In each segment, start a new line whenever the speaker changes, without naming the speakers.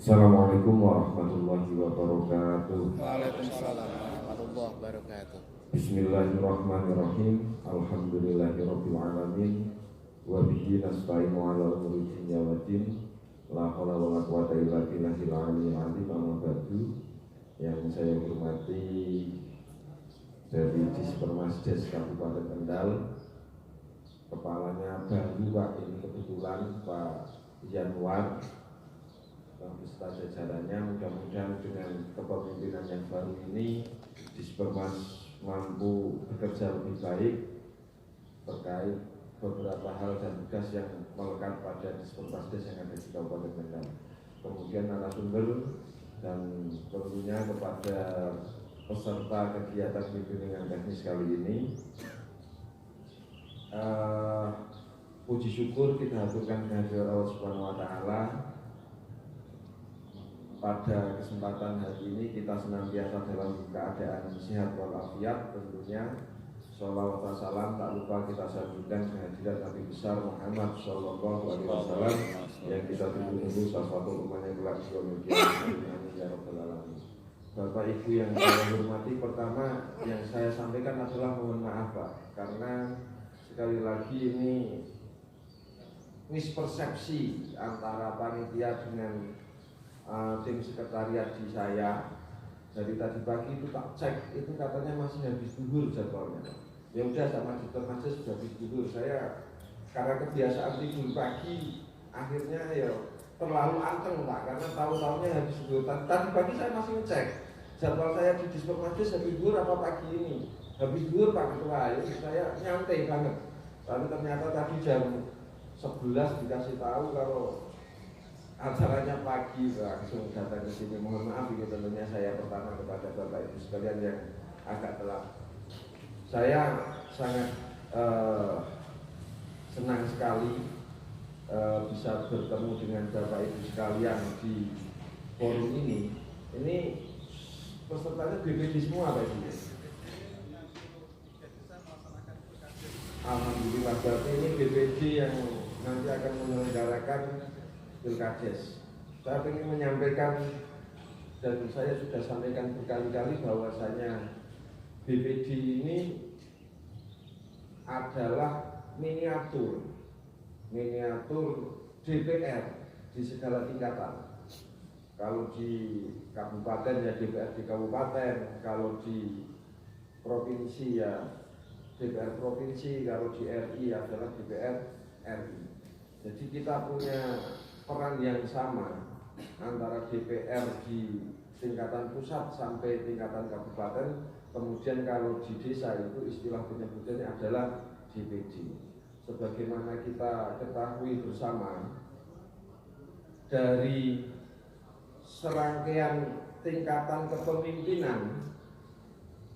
Assalamualaikum warahmatullahi wabarakatuh.
Waalaikumsalam warahmatullahi wabarakatuh.
Bismillahirrahmanirrahim. Alhamdulillahirabbil alamin. Wa bihi nasta'inu 'ala umuri dunya waddin. La haula wala quwwata illa billahil aliyyil azim. Amma ba'du. Yang saya hormati dari Dispermasdes Kabupaten Kendal, kepalanya baru Pak, ini kebetulan Pak Yanwar beserta jajarannya. Mudah-mudahan dengan kepemimpinan yang baru ini Dispermas mampu bekerja lebih baik terkait beberapa hal dan tugas yang melekat pada Dispermasdes yang ada di Kabupaten Kendal. Kemudian narasumber dan tentunya kepada peserta kegiatan bimbingan teknis kali ini, puji syukur kita haturkan kehadirat Allah Subhanahu wa Ta'ala. Pada kesempatan hari ini kita senantiasa dalam keadaan sehat walafiat. Tentunya sholawat wa salam tak lupa kita sampaikan kehadirat Nabi besar Muhammad Sallallahu Alaihi Wasallam yang kita tunggu-tunggu sesuatu rumahnya kelak di yaumil qiyamah. Amin ya rabbal alamin. Bapak Ibu yang saya hormati, pertama yang saya sampaikan adalah mohon maaf Pak, karena sekali lagi ini mispersepsi antara panitia dengan tim sekretariat di saya. Dari tadi pagi itu tak cek, itu katanya masih habis duhur jadwalnya. Ya udah, sama Dispermasdes sudah habis duhur. Saya karena kebiasaan tidur pagi, akhirnya ya terlalu anteng Pak, karena tahu-tahunya habis duhur. Tadi pagi saya masih ngecek jadwal saya di Dispermasdes habis duhur apa pagi ini. Habis duhur Pak Ketua, ya saya nyantai banget. Lalu ternyata tadi jam 11 dikasih tahu kalau acaranya pagi, langsung datang ke sini. Mohon maaf ini tentunya saya pertama kepada Bapak Ibu sekalian yang agak telat. Saya sangat senang sekali bisa bertemu dengan Bapak Ibu sekalian di forum ini. Ini pesertanya BPD semua Pak Ibu. Alhamdulillah, berarti ini BPD yang nanti akan menyelenggarakan Pilkades. Saya ingin menyampaikan, dan saya sudah sampaikan berkali-kali bahwasanya BPD ini adalah miniatur DPR di segala tingkatan. Kalau di kabupaten ya DPR di kabupaten, kalau di provinsi ya DPR provinsi, kalau di RI adalah DPR RI. Jadi kita punya peran yang sama antara DPR di tingkatan pusat sampai tingkatan kabupaten. Kemudian kalau di desa itu istilah penyebutannya adalah DPD. Sebagaimana kita ketahui bersama, dari serangkaian tingkatan kepemimpinan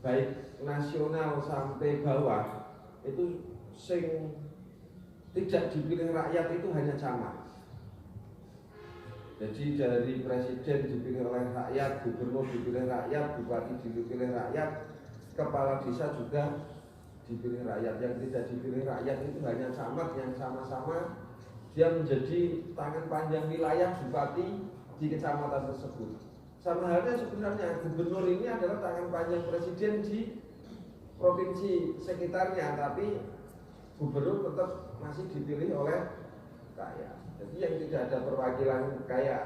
baik nasional sampai bawah, itu sing tidak dipilih rakyat itu hanya camat. Jadi dari presiden dipilih oleh rakyat, gubernur dipilih rakyat, bupati dipilih rakyat, kepala desa juga dipilih rakyat. Yang tidak dipilih rakyat itu hanya camat yang sama-sama dia menjadi tangan panjang wilayah bupati di kecamatan tersebut. Sama halnya sebenarnya gubernur ini adalah tangan panjang presiden di provinsi sekitarnya, tapi gubernur tetap masih dipilih oleh rakyat. Jadi yang tidak ada perwakilan kayak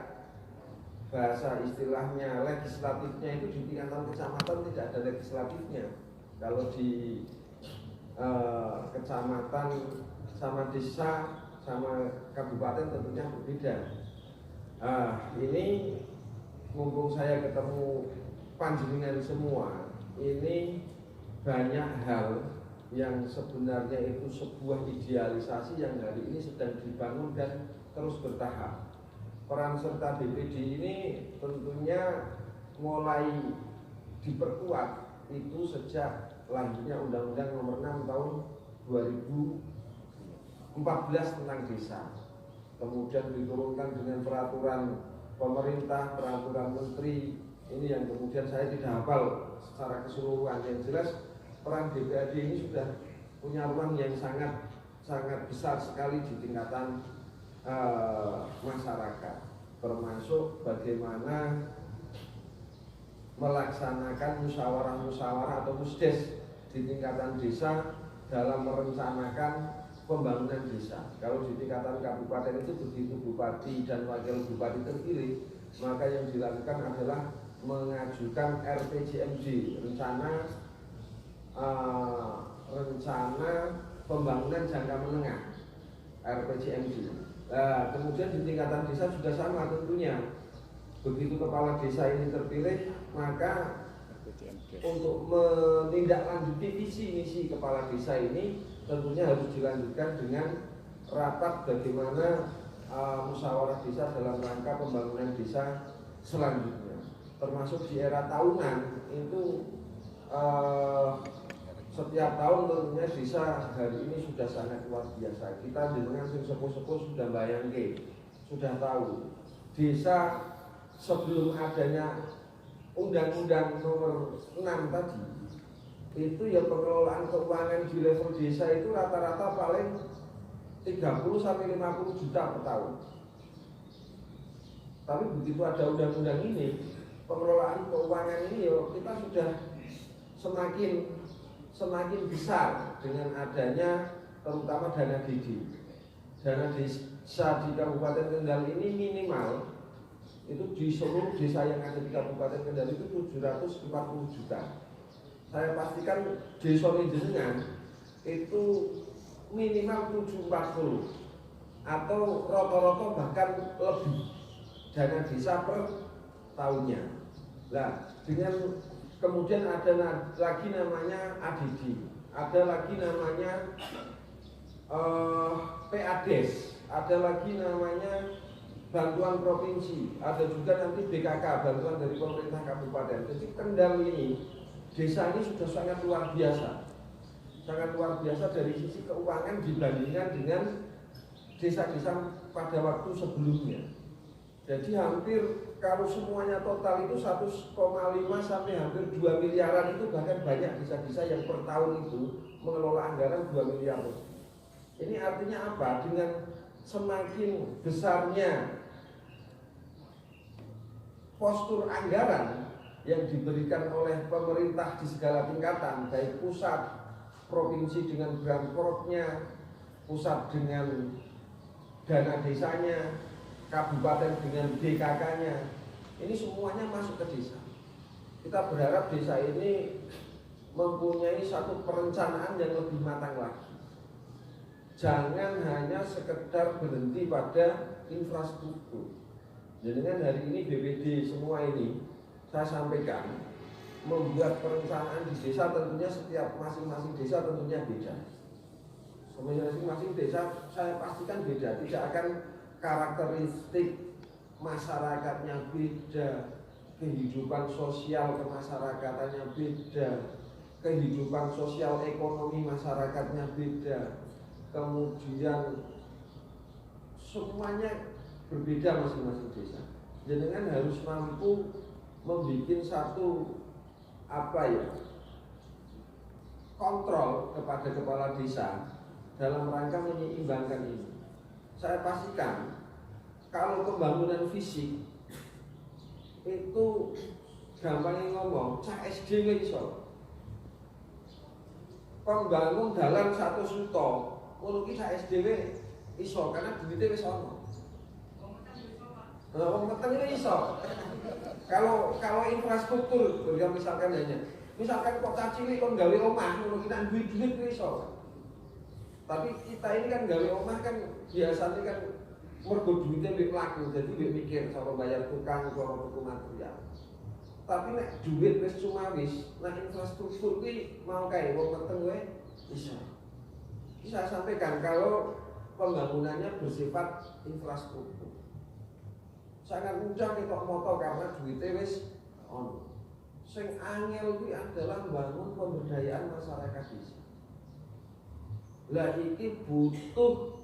bahasa istilahnya legislatifnya itu di tingkatan kecamatan tidak ada legislatifnya. Kalau di kecamatan sama desa sama kabupaten tentunya berbeda. Ini mumpung saya ketemu panjenengan semua, ini banyak hal yang sebenarnya itu sebuah idealisasi yang hari ini sedang dibangun dan terus bertahap. Peran serta BPD ini tentunya mulai diperkuat itu sejak lahirnya Undang-Undang Nomor 6 Tahun 2014 tentang desa. Kemudian diturunkan dengan peraturan pemerintah, peraturan menteri. Ini yang kemudian saya tidak hafal secara keseluruhan. Yang jelas peran DPRD ini sudah punya ruang yang sangat besar sekali di tingkatan masyarakat.
termasuk bagaimana melaksanakan musyawarah-musyawarah atau musdes di tingkatan desa dalam merencanakan pembangunan desa. Kalau di tingkatan kabupaten itu begitu bupati dan wakil bupati terpilih, maka yang dilakukan adalah mengajukan RPJMD, rencana pembangunan jangka menengah, RPJMD. Kemudian di tingkatan desa juga sama tentunya. Begitu kepala desa ini terpilih, maka untuk menindaklanjuti visi misi kepala desa ini tentunya harus dilanjutkan dengan rapat bagaimana musyawarah desa dalam rangka pembangunan desa selanjutnya. Termasuk di era tahunan itu setiap tahun tentunya desa hari ini sudah sangat luar biasa. Kita dengan sing sepuh-sepuh sudah bayangke, sudah tahu desa sebelum adanya Undang-Undang nomor 6 tadi, itu ya pengelolaan keuangan di level desa itu rata-rata paling 30 sampai 50 juta per tahun. Tapi begitu ada undang-undang ini, pengelolaan keuangan ini ya kita sudah semakin besar dengan adanya terutama dana DD. Dana desa di Kabupaten Kendal ini minimal itu di seluruh desa yang ada di Kabupaten Kendal itu 740 juta. Saya pastikan desa jenengan itu minimal 740 atau rata-rata bahkan lebih dana desa per tahunnya. Nah, dengan kemudian ada lagi namanya ADD, ada lagi namanya PADES, ada lagi namanya bantuan provinsi, ada juga nanti BKK, bantuan dari pemerintah kabupaten. Jadi Kendal ini, desa ini sudah sangat luar biasa dari sisi keuangan dibandingkan dengan desa-desa pada waktu sebelumnya. Jadi hampir kalau semuanya total itu 1,5 sampai hampir 2 miliaran itu, bahkan banyak desa-desa yang per tahun itu mengelola anggaran 2 miliar. Ini artinya apa? Dengan semakin besarnya postur anggaran yang diberikan oleh pemerintah di segala tingkatan, baik pusat, provinsi dengan Pemprov-nya, pusat dengan dana desanya, kabupaten dengan BKK-nya, ini semuanya masuk ke desa. Kita berharap desa ini mempunyai satu perencanaan yang lebih matang lagi. Jangan hanya sekedar berhenti pada infrastruktur. Jadi kan hari ini BPD semua ini saya sampaikan membuat perencanaan di desa, tentunya setiap masing-masing desa tentunya beda. Masing-masing desa saya pastikan beda, tidak akan karakteristik masyarakatnya beda, kehidupan sosial kemasyarakatnya beda, kehidupan sosial ekonomi masyarakatnya beda, kemudian semuanya berbeda masing-masing desa. Jenengan harus mampu membuat satu kontrol kepada kepala desa dalam rangka menyeimbangkan ini. Saya pastikan kalau pembangunan fisik itu gampangnya ngomong, cah SD iso. Pembangun dalam 1 juta, ngono ki cah SD iso karena duitnya wis ono. Wong peteng itu iso. Kalau infrastruktur, ya misalkan kota cilik kon gawe omah, ngono kita duit iso. Tapi kita ini kan gawe omah kan biasanya kan mergo duitnya mbek laku, jadi mbek mikir cara bayar tukang, cara tuku material. Tapi nek duit wis cuma wis, nah infrastruktur ki mau kae wong peteng wae iso. Bisa sampaikan kalau pembangunannya bersifat infrastruktur. Sangat mudah ketok moto karena duitnya wis ono. Sing angel kuwi adalah membangun pemberdayaan masyarakat desa. Lah iki butuh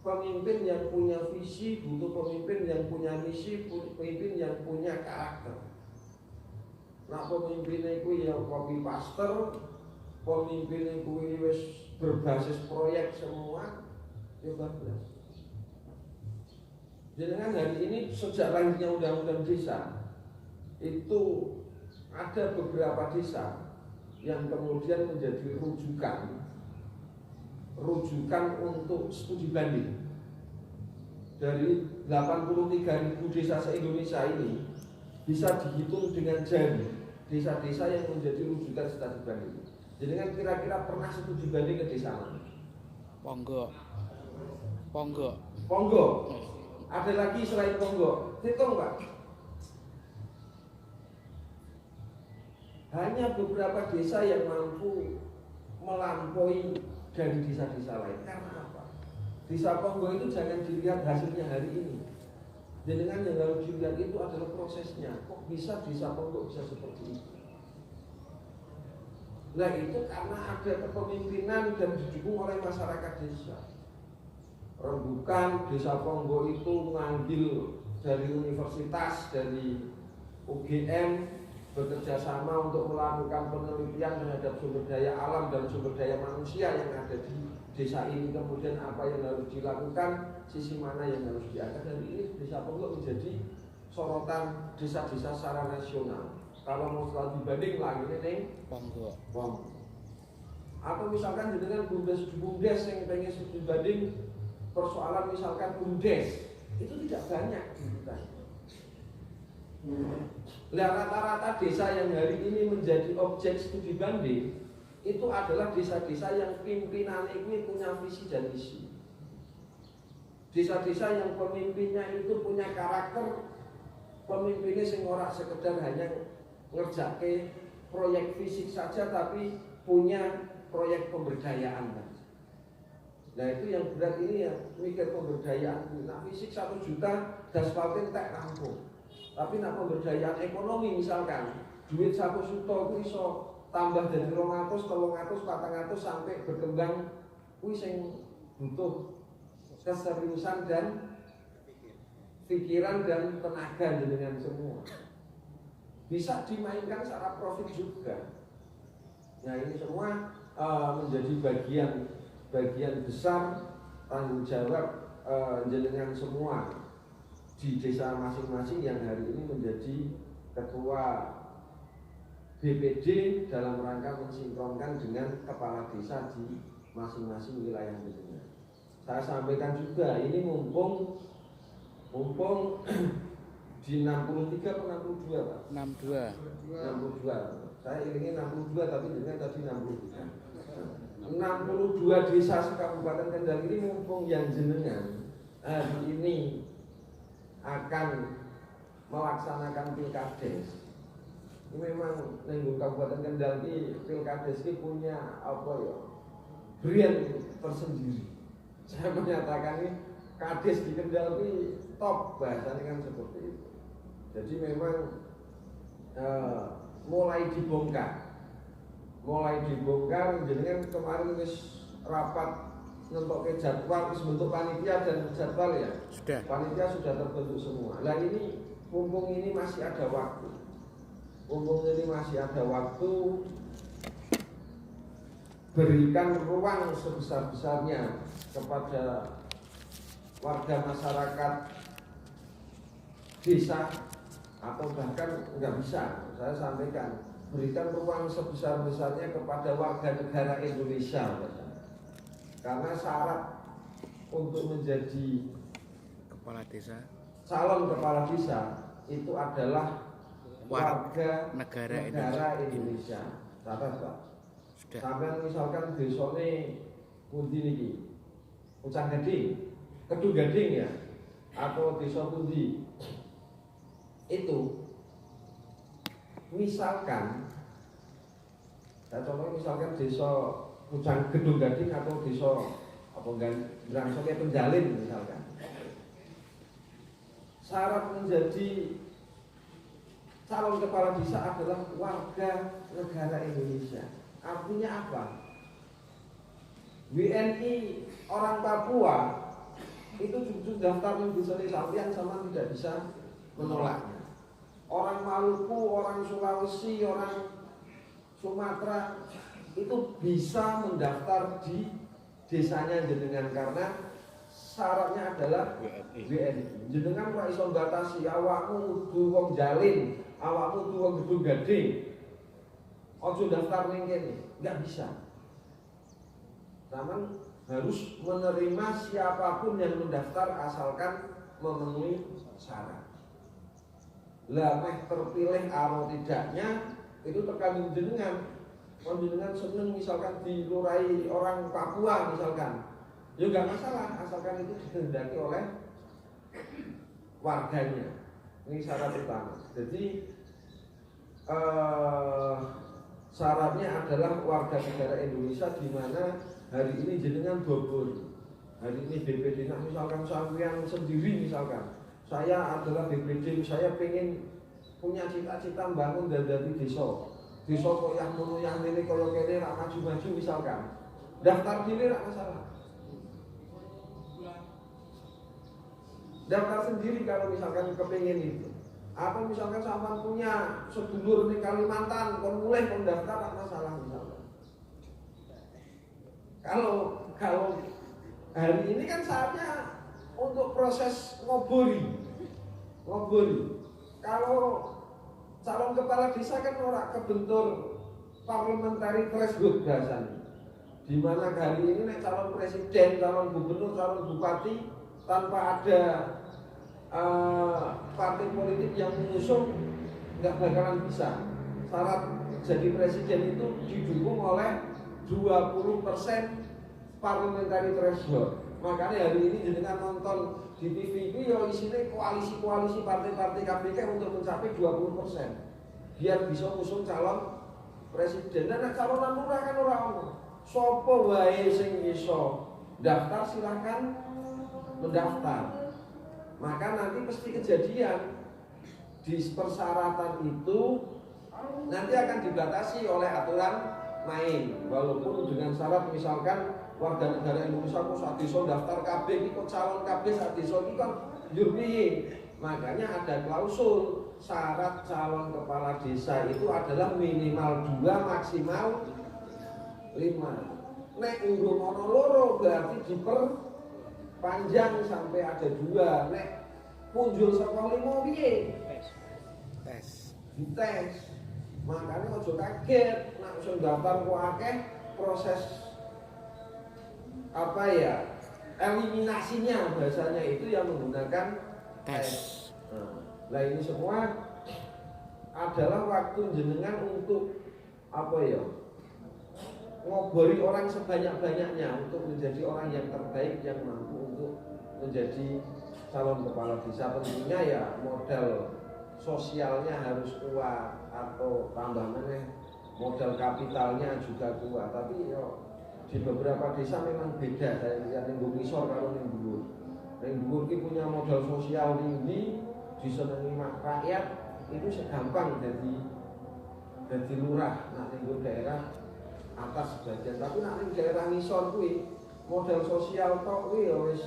pemimpin yang punya visi, butuh pemimpin yang punya misi, pemimpin yang punya karakter. Nah pemimpinnya kuwi ya copy paster, pemimpinnya kuwi wis berbasis proyek semua, ya bablas. Jenengan hari ini sejak lahirnya undang-undang desa itu ada beberapa desa yang kemudian menjadi rujukan untuk studi banding. Dari 83.000 desa se-Indonesia ini bisa dihitung dengan jari desa-desa yang menjadi rujukan studi banding. Jenengan kira-kira pernah studi banding ke desa mana? Ponggo. Ada lagi selain Ponggo? Hitung Pak. Hanya beberapa desa yang mampu melampaui dari desa-desa lain. Karena apa? Desa Ponggo itu jangan dilihat hasilnya hari ini. Jenengan yang harus dilihat itu adalah prosesnya. Kok bisa desa Ponggo bisa seperti itu? Nah itu karena ada kepemimpinan dan didukung oleh masyarakat desa. Rembukan desa Ponggo itu mengambil dari universitas, dari UGM, bekerja sama untuk melakukan penelitian terhadap sumber daya alam dan sumber daya manusia yang ada di desa ini. Kemudian apa yang harus dilakukan, sisi mana yang harus diangkat. Dari ini desa Ponggo menjadi sorotan desa-desa secara nasional. Kalau mau selalu dibanding lagi nih Ponggo. Atau misalkan dengan bumdes yang pengen studi banding persoalan misalkan bumdes itu tidak banyak kita. Rata-rata desa yang hari ini menjadi objek studi banding itu adalah desa-desa yang pimpinan ini punya visi dan misi. Desa-desa yang pemimpinnya itu punya karakter pemimpinnya sing ora sekedar hanya ngerjake proyek fisik saja, tapi punya proyek pemberdayaan. Nah itu yang berat ini ya, mikir pemberdayaan. Nah fisik 1 juta daspalten tak rampung. Tapi nak pemberdayaan ekonomi misalkan duit 1 juta itu iso tambah dari 200, 300, 400 sampai berkembang. Kuwi sing butuh keseriusan dan pikiran dan tenaga dengan semua. Bisa dimainkan secara profit juga. Nah ini semua menjadi bagian besar tanggung jawab jenengan semua di desa masing-masing yang hari ini menjadi ketua BPD dalam rangka mensinkronkan dengan kepala desa di masing-masing wilayah jenengan. Saya sampaikan juga ini mumpung di 63 atau 62 Pak? 62. Saya ingin 62 tapi jenengan tadi 63. 62 desa Kabupaten Kendal ini mumpung yang jenengan hari ini akan melaksanakan pilkades. Ini memang nenggung Kabupaten Kendal ini pilkades ini punya apa ya? Brand tersendiri. Saya menyatakan ini kades di Kendal ini top, bahasanya kan seperti itu. Jadi memang mulai dibongkar jenengan kemarin wis rapat nentokke jadwal, wis bentuk panitia dan jadwal ya. Sudah. Panitia sudah terbentuk semua. Nah ini mumpung ini masih ada waktu. Berikan ruang sebesar-besarnya kepada warga masyarakat desa atau bahkan nggak bisa, saya sampaikan berikan ruang sebesar-besarnya kepada warga negara Indonesia, karena syarat untuk menjadi
kepala desa,
calon kepala desa itu adalah warga negara Indonesia. Catat Pak. Sampai misalkan desone pundi niki, Ucang Gading, Kedung Gading ya, atau desa pundi itu, misalkan, saya contohnya misalkan desa Ucang Gedung Gading atau desa apa Grangsoke Penjalin misalkan, syarat menjadi calon kepala desa adalah warga negara Indonesia. Artinya apa? WNI orang Papua itu jujur daftar di sampean sama tidak bisa menolaknya. Orang Maluku, orang Sulawesi, orang Sumatera itu bisa mendaftar di desanya jenengan karena syaratnya adalah WNI. Jenengan ora iso batasi awakmu kudu wong jalin, awakmu kudu wong gedung gede. Ojo daftar ning kene, enggak bisa. Namun harus menerima siapapun yang mendaftar asalkan memenuhi syarat. Lah meh terpilih atau tidaknya itu tergantung jenengan. Kalau jenengan seneng misalkan dilurai orang Papua misalkan, ya enggak masalah asalkan itu dikehendaki oleh warganya. Ini syarat utama. Jadi syaratnya adalah warga negara Indonesia di mana hari ini jenengan Bogor, hari ini BPD, nah misalkan sampean sendiri misalkan, saya adalah BPD, saya pengen punya cita-cita bangun dan dari desa kok yang ngono yang ini koyo kene rak maju-maju misalkan, daftar diri rak masalah. Daftar sendiri kalau misalkan kepengen itu. Atau misalkan sampean punya sedulur di Kalimantan, kon mulai kon daftar rak masalah misalkan. Kalau hari ini kan saatnya untuk proses ngobori. Kalau calon kepala desa kan ora kebentur parliamentary threshold bahasanya. Di mana hari ini nek calon presiden, calon gubernur, calon bupati tanpa ada partai politik yang mengusung nggak bakalan bisa. Syarat jadi presiden itu didukung oleh 20% parliamentary threshold. Makanya hari ini jenengan nonton di TV itu ya isinya koalisi-koalisi partai-partai KPK untuk mencapai 20%. Biar bisa usung calon presiden. Dan calon lurah kan orang sopo wae sing iso daftar silahkan mendaftar. Maka nanti pasti kejadian di persyaratan itu nanti akan dibatasi oleh aturan main, walaupun dengan syarat misalkan warga negara Indonesia kok saat desa daftar KB ini kok calon KB saat desa ini kan jurbi. Makanya ada klausul syarat calon kepala desa itu adalah minimal 2 maksimal 5. Nek urung ono loro berarti diperpanjang sampai ada 2. Nek punjul saka 5 piye? Dites. Makanya ojo kaget nek iso daftar kok akeh proses eliminasinya bahasanya itu yang menggunakan tes. Nah ini semua adalah waktu jenengan untuk ngobori orang sebanyak-banyaknya untuk menjadi orang yang terbaik yang mampu untuk menjadi calon kepala desa. Tentunya ya modal sosialnya harus kuat atau tambah meneh modal kapitalnya juga kuat. Tapi di beberapa desa memang beda. Saya lihat yang ngisor kalau yang dhuwur. Yang dhuwur ki punya modal sosial tinggi, disenangi rakyat, itu segampang jadi lurah. Nah ning daerah atas sebagian, tapi ning daerah ngisor kuwi modal sosial tok kuwi ya wis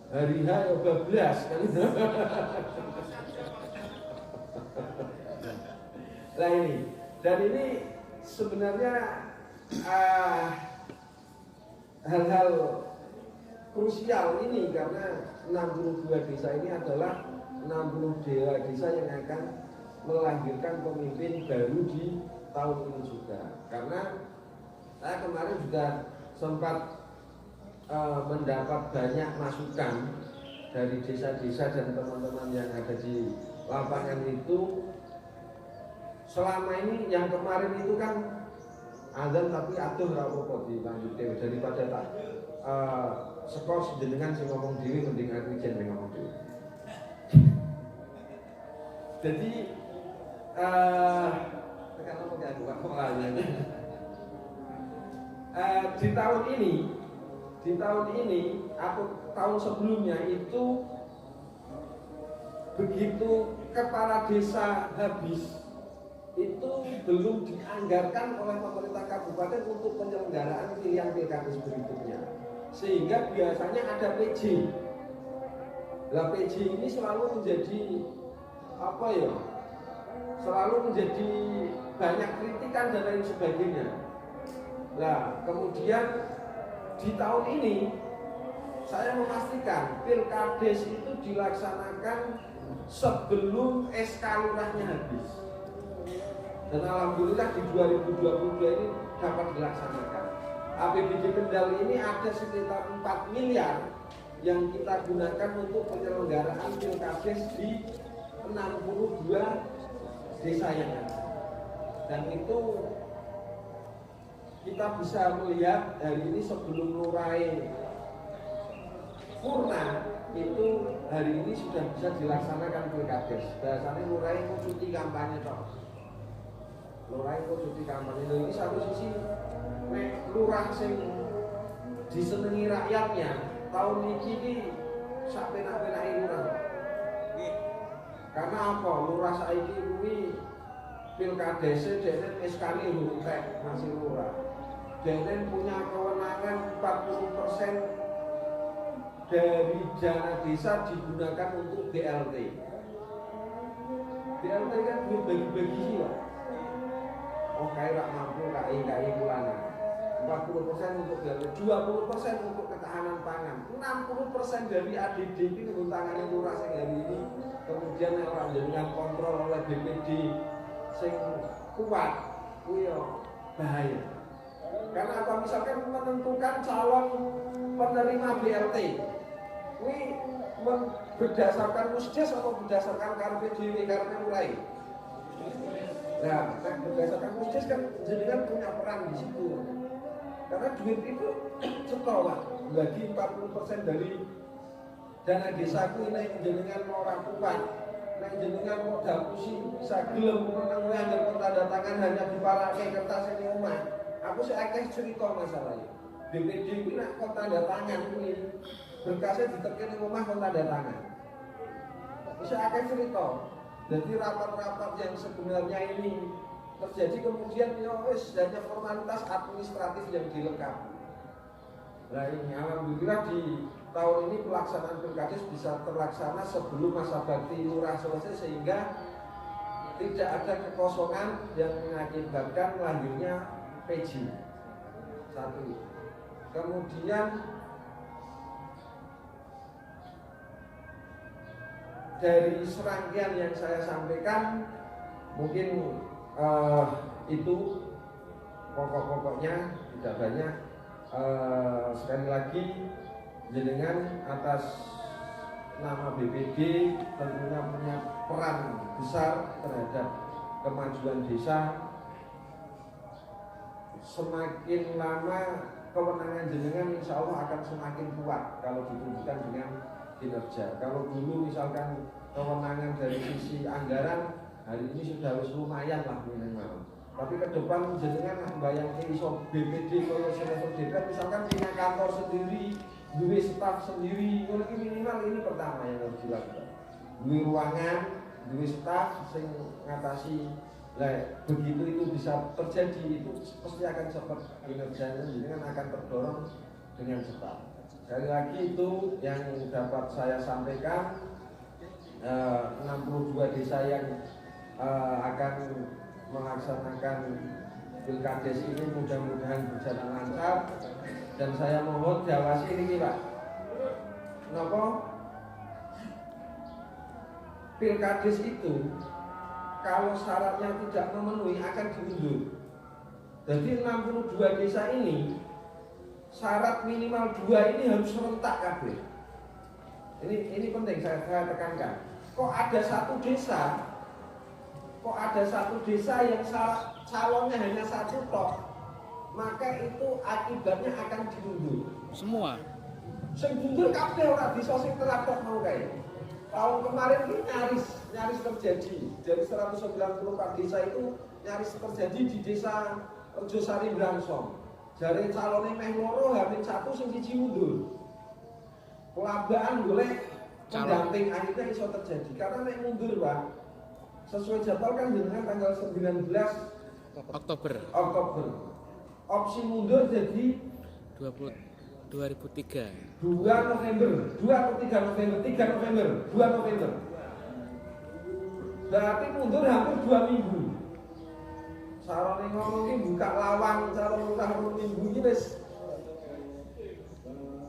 hari H ya bablas kan. Nah ini, dan ini sebenarnya hal-hal krusial ini karena 62 desa ini adalah 62 desa yang akan melahirkan pemimpin baru di tahun ini juga. Karena saya kemarin juga sempat mendapat banyak masukan dari desa-desa dan teman-teman yang ada di lapangan itu. Selama ini yang kemarin itu kan azan tapi atuh ora apa-apa dilanjutke daripada tak sekor sejenengan sing ngomong dhewe mending aku jen ngomong dhewe. Jadi tekan apa ya aku ngomongane. Di tahun ini atau tahun sebelumnya itu begitu kepala desa habis itu belum dianggarkan oleh pemerintah kabupaten untuk penyelenggaraan pilihan pilkada berikutnya, sehingga biasanya ada PJ. Nah PJ ini selalu menjadi selalu menjadi banyak kritikan dan lain sebagainya. Nah kemudian di tahun ini saya memastikan Pilkades itu dilaksanakan sebelum SK lurahnya habis. Dan alhamdulillah di 2022 ini dapat dilaksanakan. APBD Kendal ini ada sekitar 4 miliar yang kita gunakan untuk penyelenggaraan Pilkades di 62 desa yang ada. Dan itu kita bisa melihat hari ini sebelum Lurai Purna itu hari ini sudah bisa dilaksanakan Pilkades. Biasanya Lurai itu cuti kampanye toh. Lurai itu cuti kampanye. Ini satu sisi lurah sing disenengi rakyatnya tahun ini sak penak-penake lurah. Karena apa? Lurah saiki kuwi Pilkades dene SK-ne entek masih lurah. Dene punya kewenangan 40% dari dana desa digunakan untuk BLT. BLT kan duit bagi-bagi sih, Pak. Oh, kayak mampu KI bulanan. 40% untuk BLT, 20% untuk ketahanan pangan, 60% dari ADD ini untuk tangannya lurah sing hari ini. Kemudian orang dengan kontrol oleh BPD sing kuat, kuwi bahaya. Karena apa? Misalkan menentukan calon penerima BLT, kuwi berdasarkan musdes atau berdasarkan karpe dhewe, karpe mulai. Nah, berdasarkan musdes kan jenengan punya peran di situ. Karena duit itu cetok, Pak. Bagi 40% dari dana desaku ini jenengan orang kuat. Nek jenengan modal pusing bisa gelem menang nganggo tanda tangan hanya diparake kertas ini omah. Aku sih akeh cerita masalahnya. BPD kuwi nek kok tanda tangan kuwi berkasnya ditekan ning omah kok tanda tangan. Bisa akeh cerita. Jadi rapat-rapat yang sebenarnya ini terjadi kemudian wis hanya formalitas administratif yang dilengkapi. Nah ini alhamdulillah di tahun ini pelaksanaan Pilkades bisa terlaksana sebelum masa bakti lurah selesai sehingga tidak ada kekosongan yang mengakibatkan lahirnya PJ. Satu. Kemudian dari serangkaian yang saya sampaikan mungkin itu pokok-pokoknya, tidak banyak. Sekali lagi jenengan atas nama BPD tentunya punya peran besar terhadap kemajuan desa. Semakin lama kewenangan jenengan insya Allah akan semakin kuat kalau ditunjukkan dengan kinerja. Kalau dulu misalkan kewenangan dari sisi anggaran hari ini sudah harus lumayan lah minimal. Tapi ke depan jenengan bayangke iso BPD kalau selesai DPR misalkan punya kantor sendiri, duwe staf sendiri, minimal ini pertama yang harus dilakukan. Duwe ruangan, duwe staf sing ngatasi. Nah, begitu itu bisa terjadi itu pasti akan cepat kinerjanya jenengan akan terdorong dengan cepat. Sekali lagi itu yang dapat saya sampaikan. 62 desa yang akan melaksanakan Pilkades ini mudah-mudahan berjalan lancar dan saya mohon diawasi ini Pak. Kenapa? Pilkades itu kalau syaratnya tidak memenuhi akan diundur. Jadi 62 desa ini syarat minimal 2 ini harus serentak kabeh. Ini penting saya tekankan. Kok ada satu desa yang calonnya hanya satu tok, maka itu akibatnya akan diundur.
Semua.
Sing mundur kabeh ora bisa sing telat tok mau kae. Tahun kemarin ini nyaris terjadi. Dari 194 desa itu nyaris terjadi di desa Rejosari Brangsong. Jare calone meh loro hamin satu sing siji mundur. Pelambaan golek pendamping akhirnya iso terjadi karena nek mundur Pak sesuai jadwal kan jenengan tanggal 19
Oktober.
Opsi mundur jadi
2003.
2 November, 2 atau 3 November, 3 November, 2 November. Berarti mundur hampir 2 minggu. Sarone ngomong iki buka lawang calon lurah minggu iki wis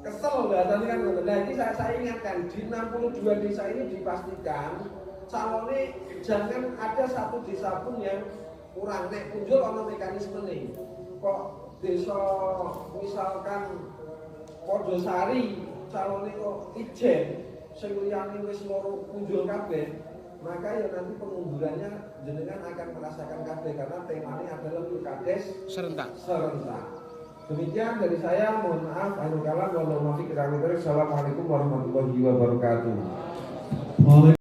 Kesel lah tadi kan. Nah ini saya ingatkan di 62 desa ini dipastikan calonnya jangan ada satu desa pun yang kurang. Nek punjul ono mekanisme nih. Kok desa misalkan Podosari calonnya kok ijen sing liyane wis loro punjul kabeh, maka ya nanti pengundurannya jenengan akan merasakan kabeh karena temanya adalah pilkades
serentak.
Demikian dari saya, mohon maaf, anu kalam, walau mafiq. Assalamualaikum warahmatullahi wabarakatuh.